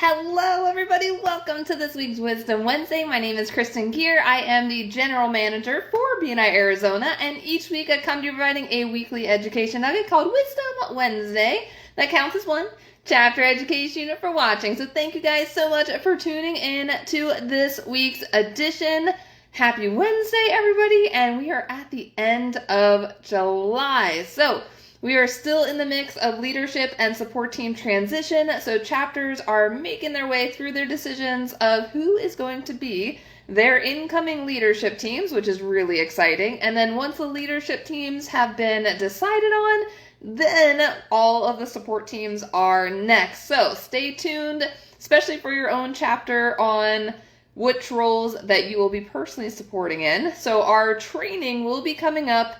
Hello, everybody. Welcome to this week's Wisdom Wednesday. My name is Kristen Gear. I am the General Manager for BNI Arizona, and each week I come to you providing a weekly education nugget called Wisdom Wednesday that counts as one chapter education unit for watching. So thank you guys so much for tuning in to this week's edition. Happy Wednesday, everybody, and we are at the end of July. So we are still in the mix of leadership and support team transition, so chapters are making their way through their decisions of who is going to be their incoming leadership teams, which is really exciting. And then once the leadership teams have been decided on, then all of the support teams are next. So stay tuned, especially for your own chapter on which roles that you will be personally supporting in. So our training will be coming up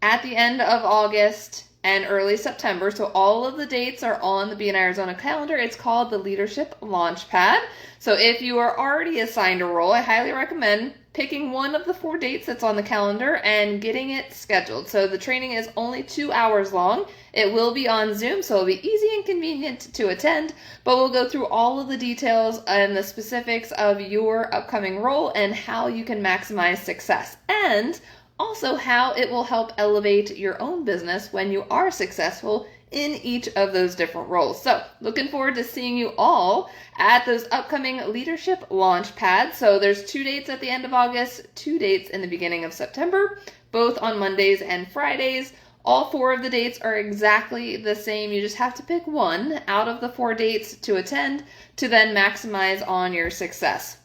at the end of August and early September. So all of the dates are on the BNI Arizona calendar. It's called the Leadership Launchpad. So if you are already assigned a role, I highly recommend picking one of the 4 dates that's on the calendar and getting it scheduled. So the training is only 2 hours long. It will be on Zoom, so it'll be easy and convenient to attend, but we'll go through all of the details and the specifics of your upcoming role and how you can maximize success. And also how it will help elevate your own business when you are successful in each of those different roles. So looking forward to seeing you all at those upcoming leadership launch pads. So there's 2 dates at the end of August, 2 dates in the beginning of September, both on Mondays and Fridays. All 4 of the dates are exactly the same. You just have to pick one out of the 4 dates to attend to then maximize on your success.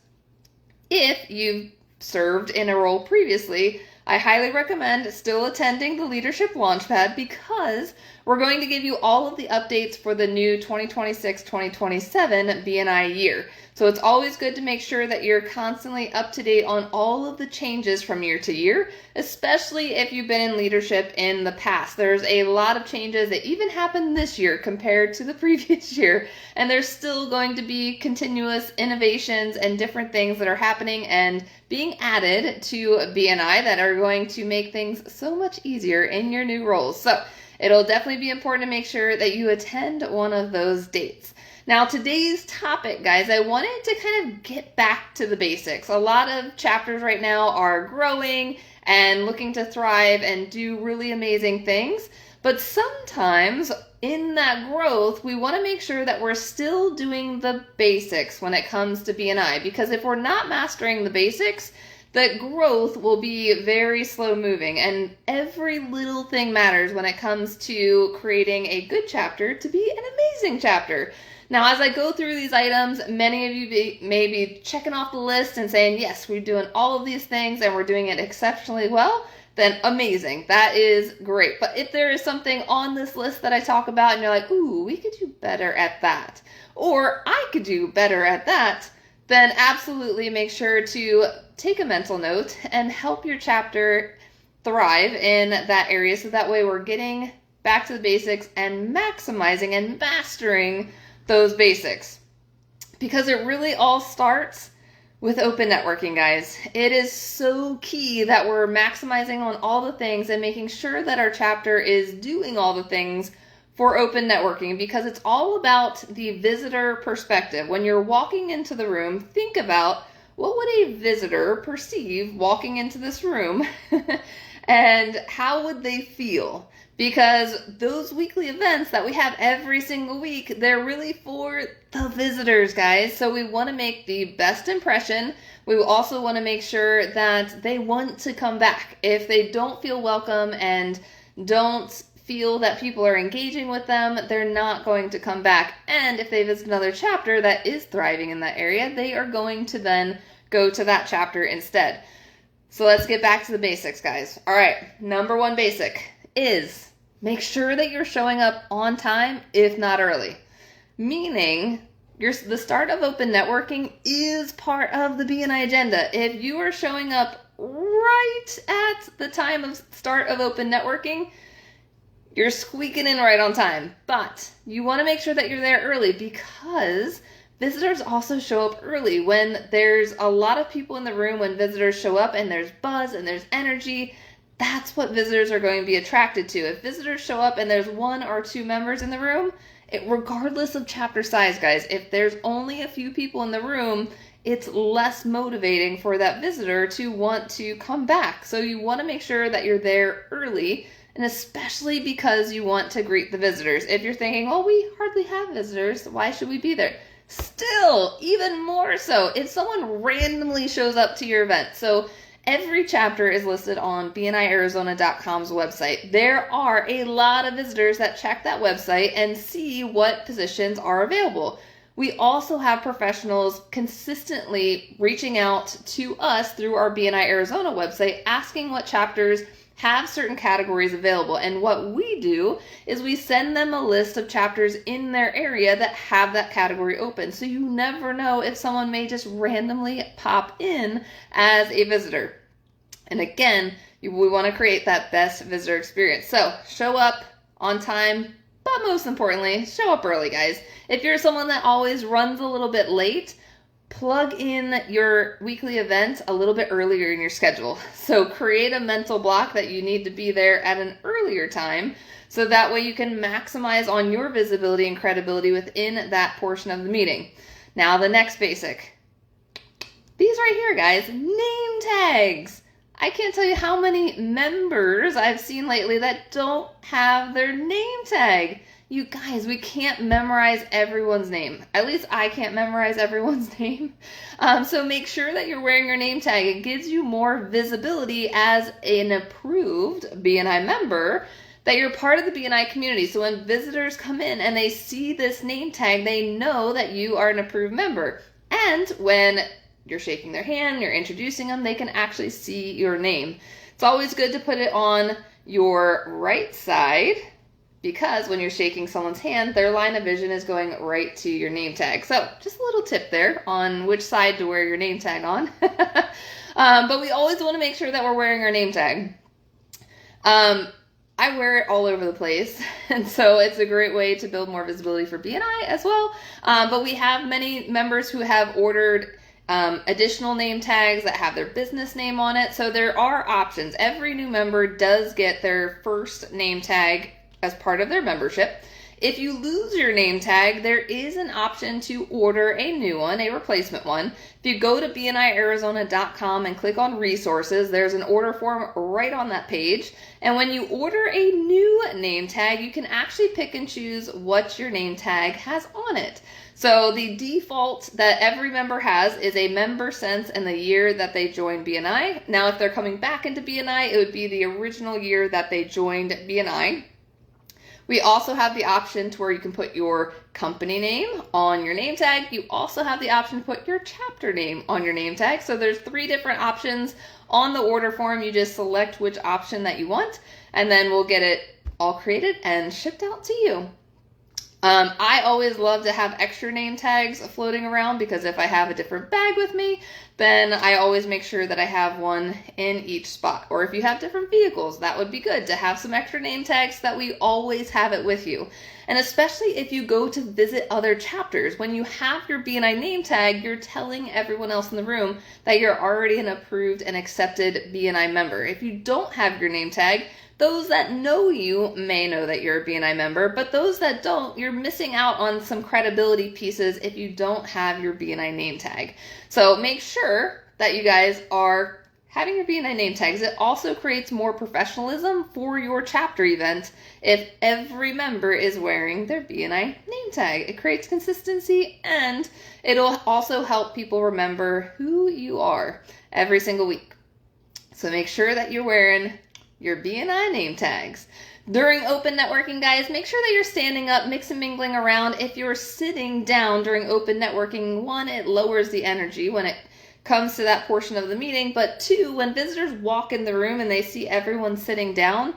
If you've served in a role previously, I highly recommend still attending the Leadership Launchpad because we're going to give you all of the updates for the new 2026-2027 BNI year. So it's always good to make sure that you're constantly up to date on all of the changes from year to year, especially if you've been in leadership in the past. There's a lot of changes that even happened this year compared to the previous year, and there's still going to be continuous innovations and different things that are happening and being added to BNI that are going to make things so much easier in your new roles. So it'll definitely be important to make sure that you attend one of those dates. Now, today's topic, guys, I wanted to kind of get back to the basics. A lot of chapters right now are growing and looking to thrive and do really amazing things. But sometimes in that growth, we want to make sure that we're still doing the basics when it comes to BNI. Because if we're not mastering the basics, the growth will be very slow moving, and every little thing matters when it comes to creating a good chapter to be an amazing chapter. Now, as I go through these items, many of you may be checking off the list and saying, yes, we're doing all of these things and we're doing it exceptionally well. Then amazing. That is great. But if there is something on this list that I talk about and you're like, ooh, we could do better at that, or I could do better at that, then absolutely make sure to take a mental note and help your chapter thrive in that area. So that way we're getting back to the basics and maximizing and mastering those basics. Because it really all starts with open networking, guys. It is so key that we're maximizing on all the things and making sure that our chapter is doing all the things for open networking, because it's all about the visitor perspective. When you're walking into the room, think about what would a visitor perceive walking into this room and how would they feel? Because those weekly events that we have every single week, they're really for the visitors, guys. So we want to make the best impression. We also want to make sure that they want to come back. If they don't feel welcome and don't feel that people are engaging with them, they're not going to come back. And if they visit another chapter that is thriving in that area, they are going to then go to that chapter instead. So let's get back to the basics, guys. All right, number 1 basic is make sure that you're showing up on time, if not early. Meaning, the start of open networking is part of the BNI agenda. If you are showing up right at the time of start of open networking, you're squeaking in right on time. But you want to make sure that you're there early, because visitors also show up early. When there's a lot of people in the room, when visitors show up and there's buzz and there's energy, that's what visitors are going to be attracted to. If visitors show up and there's 1 or 2 members in the room, Regardless of chapter size, guys, if there's only a few people in the room, it's less motivating for that visitor to want to come back. So you want to make sure that you're there early, and especially because you want to greet the visitors. If you're thinking, oh, we hardly have visitors, why should we be there? Still, even more so, if someone randomly shows up to your event. So every chapter is listed on bniarizona.com's website. There are a lot of visitors that check that website and see what positions are available. We also have professionals consistently reaching out to us through our BNI Arizona website asking what chapters have certain categories available. And what we do is we send them a list of chapters in their area that have that category open. So you never know if someone may just randomly pop in as a visitor. And again, we want to create that best visitor experience. So show up on time, but most importantly, show up early, guys. If you're someone that always runs a little bit late, plug in your weekly event a little bit earlier in your schedule. So create a mental block that you need to be there at an earlier time, so that way you can maximize on your visibility and credibility within that portion of the meeting. Now the next basic. These right here, guys, name tags. I can't tell you how many members I've seen lately that don't have their name tag. You guys, we can't memorize everyone's name. At least I can't memorize everyone's name. So make sure that you're wearing your name tag. It gives you more visibility as an approved BNI member, that you're part of the BNI community. So when visitors come in and they see this name tag, they know that you are an approved member. And when you're shaking their hand, you're introducing them, they can actually see your name. It's always good to put it on your right side, because when you're shaking someone's hand, their line of vision is going right to your name tag. So just a little tip there on which side to wear your name tag on. But we always want to make sure that we're wearing our name tag. I wear it all over the place, and so it's a great way to build more visibility for BNI as well. But we have many members who have ordered additional name tags that have their business name on it. So there are options. Every new member does get their first name tag as part of their membership. If you lose your name tag, there is an option to order a new one, a replacement one. If you go to bniarizona.com and click on resources, there's an order form right on that page. And when you order a new name tag, you can actually pick and choose what your name tag has on it. So the default that every member has is a member since and the year that they joined BNI. Now, if they're coming back into BNI, it would be the original year that they joined BNI. We also have the option to where you can put your company name on your name tag. You also have the option to put your chapter name on your name tag. So there's 3 different options on the order form. You just select which option that you want, and then we'll get it all created and shipped out to you. I always love to have extra name tags floating around, because if I have a different bag with me, then I always make sure that I have one in each spot. Or if you have different vehicles, that would be good to have some extra name tags so that we always have it with you. And especially if you go to visit other chapters, when you have your BNI name tag, you're telling everyone else in the room that you're already an approved and accepted BNI member. If you don't have your name tag, those that know you may know that you're a BNI member, but those that don't, you're missing out on some credibility pieces if you don't have your BNI name tag. So make sure that you guys are having your BNI name tags. It also creates more professionalism for your chapter event if every member is wearing their BNI name tag. It creates consistency, and it'll also help people remember who you are every single week. So make sure that you're wearing your BNI name tags. During open networking, guys, make sure that you're standing up, mix and mingling around. If you're sitting down during open networking, 1, it lowers the energy when it comes to that portion of the meeting, but 2, when visitors walk in the room and they see everyone sitting down,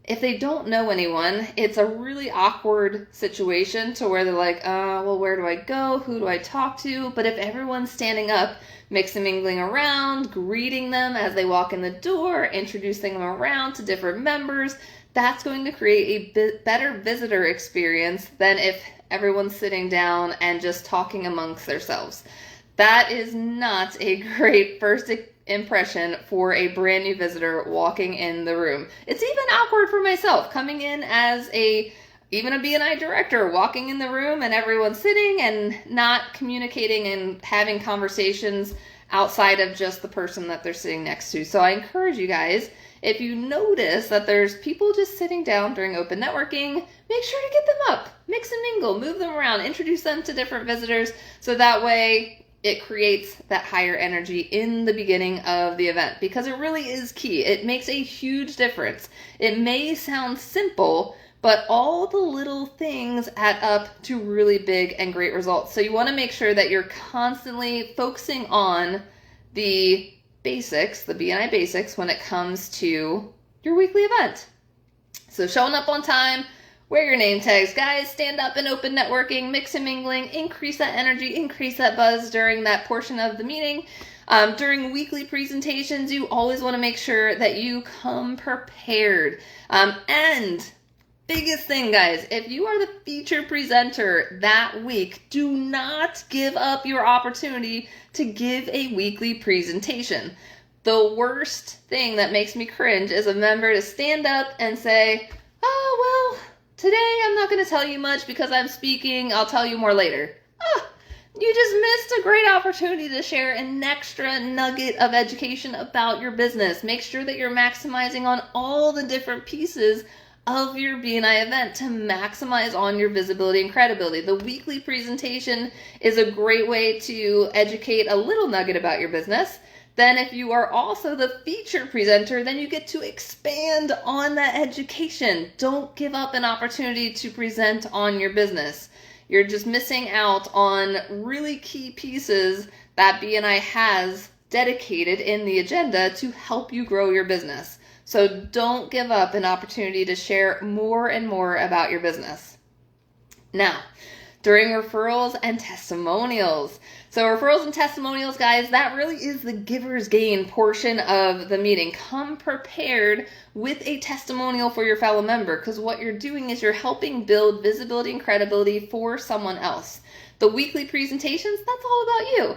if they don't know anyone, it's a really awkward situation to where they're like, well, where do I go? Who do I talk to? But if everyone's standing up, mix and mingling around, greeting them as they walk in the door, introducing them around to different members, that's going to create a better visitor experience than if everyone's sitting down and just talking amongst themselves. That is not a great first impression for a brand new visitor walking in the room. It's even awkward for myself coming in as a even a BNI director walking in the room and everyone's sitting and not communicating and having conversations outside of just the person that they're sitting next to. So I encourage you guys, if you notice that there's people just sitting down during open networking, make sure to get them up, mix and mingle, move them around, introduce them to different visitors, so that way it creates that higher energy in the beginning of the event, because it really is key. It makes a huge difference. It may sound simple, but all the little things add up to really big and great results. So you want to make sure that you're constantly focusing on the basics, the BNI basics, when it comes to your weekly event. So showing up on time, wear your name tags, guys, stand up and open networking, mix and mingling, increase that energy, increase that buzz during that portion of the meeting. During weekly presentations, you always want to make sure that you come prepared. And biggest thing, guys, if you are the featured presenter that week, do not give up your opportunity to give a weekly presentation. The worst thing that makes me cringe is a member to stand up and say, oh, well, today I'm not going to tell you much because I'm speaking. I'll tell you more later. You just missed a great opportunity to share an extra nugget of education about your business. Make sure that you're maximizing on all the different pieces of your BNI event to maximize on your visibility and credibility. The weekly presentation is a great way to educate a little nugget about your business. Then if you are also the featured presenter, then you get to expand on that education. Don't give up an opportunity to present on your business. You're just missing out on really key pieces that BNI has dedicated in the agenda to help you grow your business. So don't give up an opportunity to share more and more about your business. Now, during referrals and testimonials. So referrals and testimonials, guys, that really is the giver's gain portion of the meeting. Come prepared with a testimonial for your fellow member, because what you're doing is you're helping build visibility and credibility for someone else. The weekly presentations, that's all about you.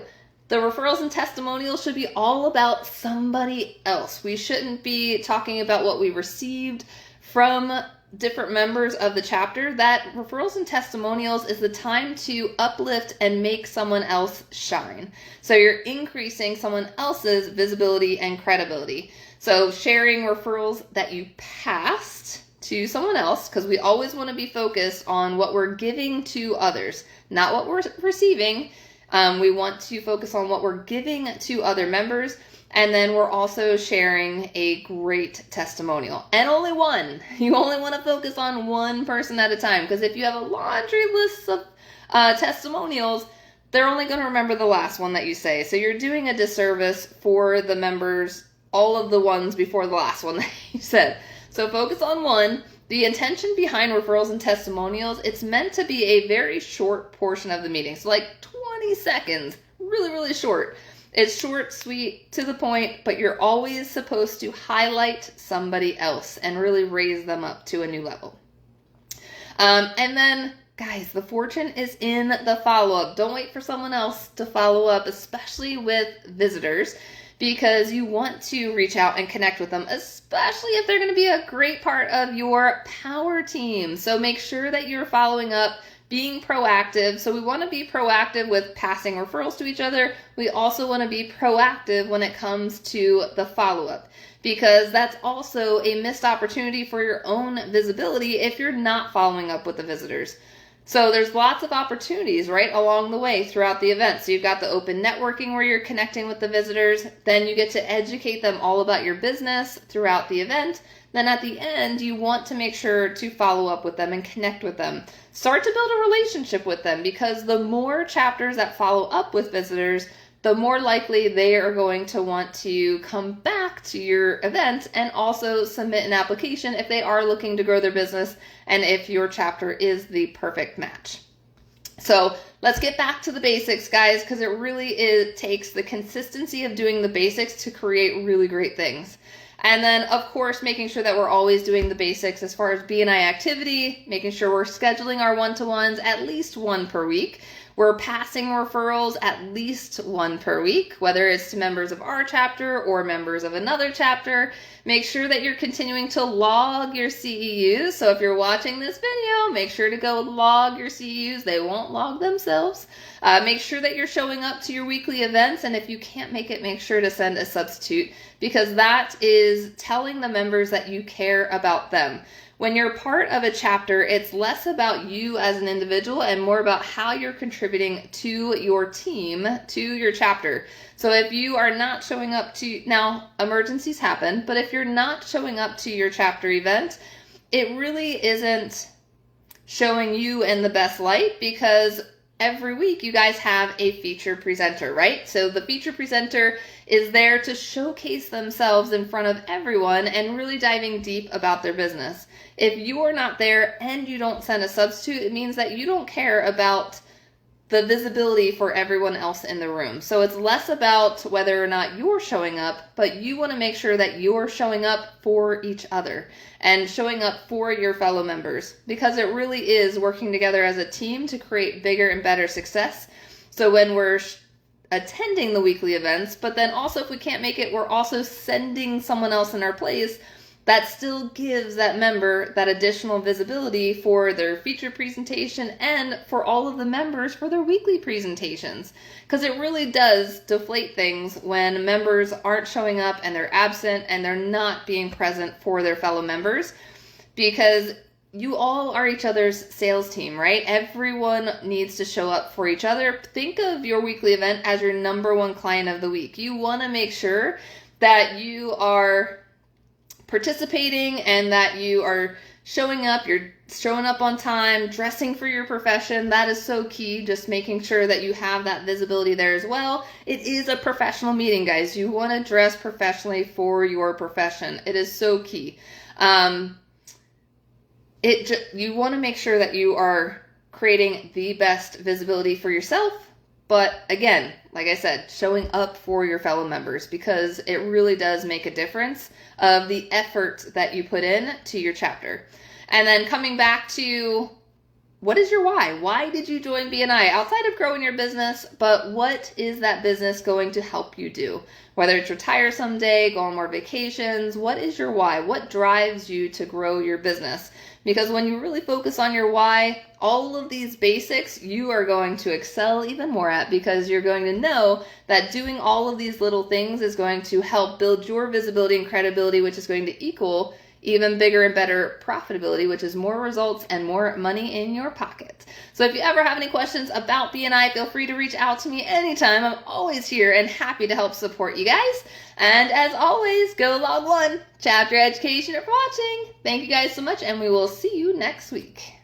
The referrals and testimonials should be all about somebody else. We shouldn't be talking about what we received from different members of the chapter. That referrals and testimonials is the time to uplift and make someone else shine. So you're increasing someone else's visibility and credibility. So sharing referrals that you passed to someone else, because we always want to be focused on what we're giving to others, not what we're receiving. We want to focus on what we're giving to other members. And then we're also sharing a great testimonial. And only one. You only want to focus on one person at a time. Because if you have a laundry list of testimonials, they're only going to remember the last one that you say. So you're doing a disservice for the members, all of the ones before the last one that you said. So focus on one. The intention behind referrals and testimonials, it's meant to be a very short portion of the meeting. So like 20 seconds. Really, really short. It's short, sweet, to the point, but you're always supposed to highlight somebody else and really raise them up to a new level. And then, guys, the fortune is in the follow-up. Don't wait for someone else to follow up, especially with visitors, because you want to reach out and connect with them, especially if they're going to be a great part of your power team. So make sure that you're following up, being proactive. So we want to be proactive with passing referrals to each other. We also want to be proactive when it comes to the follow-up, because that's also a missed opportunity for your own visibility if you're not following up with the visitors. So there's lots of opportunities right along the way throughout the event. So you've got the open networking where you're connecting with the visitors. Then you get to educate them all about your business throughout the event. Then at the end, you want to make sure to follow up with them and connect with them. Start to build a relationship with them, because the more chapters that follow up with visitors, the more likely they are going to want to come back to your event and also submit an application if they are looking to grow their business and if your chapter is the perfect match. So let's get back to the basics, guys, because it really takes the consistency of doing the basics to create really great things. And then, of course, making sure that we're always doing the basics as far as BNI activity, making sure we're scheduling our one-to-ones, at least one per week. We're passing referrals at least one per week, whether it's to members of our chapter or members of another chapter. Make sure that you're continuing to log your CEUs. So if you're watching this video, make sure to go log your CEUs. They won't log themselves. Make sure that you're showing up to your weekly events. And if you can't make it, make sure to send a substitute, because that is telling the members that you care about them. When you're part of a chapter, it's less about you as an individual and more about how you're contributing to your team, to your chapter. So if you are not showing up to, now emergencies happen, but if you're not showing up to your chapter event, it really isn't showing you in the best light, because every week you guys have a feature presenter, right? So the feature presenter is there to showcase themselves in front of everyone and really diving deep about their business. If you're not there and you don't send a substitute, it means that you don't care about the visibility for everyone else in the room. So it's less about whether or not you're showing up, but you want to make sure that you're showing up for each other and showing up for your fellow members, because it really is working together as a team to create bigger and better success. So when we're attending the weekly events, but then also if we can't make it, we're also sending someone else in our place, that still gives that member that additional visibility for their feature presentation and for all of the members for their weekly presentations. Because it really does deflate things when members aren't showing up and they're absent and they're not being present for their fellow members, because you all are each other's sales team, right? Everyone needs to show up for each other. Think of your weekly event as your number one client of the week. You want to make sure that you are participating and that you are showing up, you're showing up on time, dressing for your profession. That is so key, just making sure that you have that visibility there as well. It is a professional meeting, guys. You want to dress professionally for your profession. It is so key. You want to make sure that you are creating the best visibility for yourself, but again, like I said, showing up for your fellow members, because it really does make a difference of the effort that you put in to your chapter. And then coming back to, what is your why? Why did you join BNI? Outside of growing your business, but what is that business going to help you do? Whether it's retire someday, go on more vacations, what is your why? What drives you to grow your business? Because when you really focus on your why, all of these basics you are going to excel even more at, because you're going to know that doing all of these little things is going to help build your visibility and credibility, which is going to equal even bigger and better profitability, which is more results and more money in your pocket. So if you ever have any questions about BNI, feel free to reach out to me anytime. I'm always here and happy to help support you guys. And as always, go log one, chapter education for watching. Thank you guys so much, and we will see you next week.